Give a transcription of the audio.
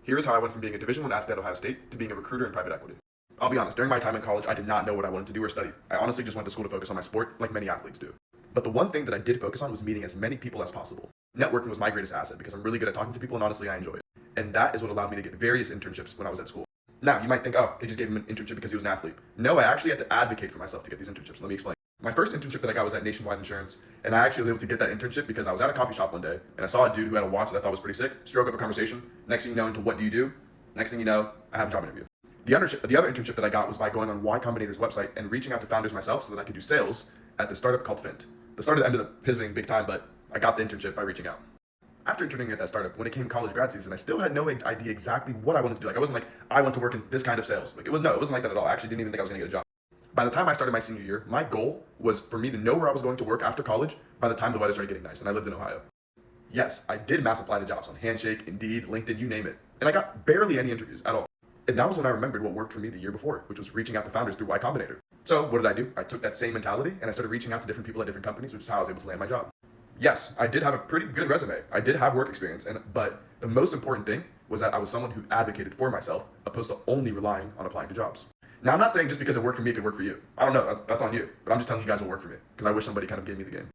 Here's how I went from being a Division I athlete at Ohio State to being a recruiter in private equity. I'll be honest, during my time in college, I did not know what I wanted to do or study. I honestly just went to school to focus on my sport, like many athletes do. But the one thing that I did focus on was meeting as many people as possible. Networking was my greatest asset because I'm really good at talking to people and honestly I enjoy it. And that is what allowed me to get various internships when I was at school. Now, you might think, oh, they just gave him an internship because he was an athlete. No, I actually had to advocate for myself to get these internships. Let me explain. My first internship that I got was at Nationwide Insurance, and I actually was able to get that internship because I was at a coffee shop one day, and I saw a dude who had a watch that I thought was pretty sick, struck up a conversation. Next thing you know, into what do you do? Next thing you know, I have a job interview. The other internship that I got was by going on Y Combinator's website and reaching out to founders myself so that I could do sales at the startup called Fint. The startup ended up pivoting big time, but I got the internship by reaching out. After interning at that startup, when it came college grad season, I still had no idea exactly what I wanted to do. Like, I wasn't like, I want to work in this kind of sales. Like, it wasn't like that at all. I actually didn't even think I was gonna get a job. By the time I started my senior year, my goal was for me to know where I was going to work after college by the time the weather started getting nice, and I lived in Ohio. Yes, I did mass apply to jobs on Handshake, Indeed, LinkedIn, you name it. And I got barely any interviews at all. And that was when I remembered what worked for me the year before, which was reaching out to founders through Y Combinator. So what did I do? I took that same mentality and I started reaching out to different people at different companies, which is how I was able to land my job. Yes, I did have a pretty good resume. I did have work experience, but the most important thing was that I was someone who advocated for myself, opposed to only relying on applying to jobs. Now, I'm not saying just because it worked for me, it could work for you. I don't know, that's on you. But I'm just telling you guys what worked for me, because I wish somebody kind of gave me the game.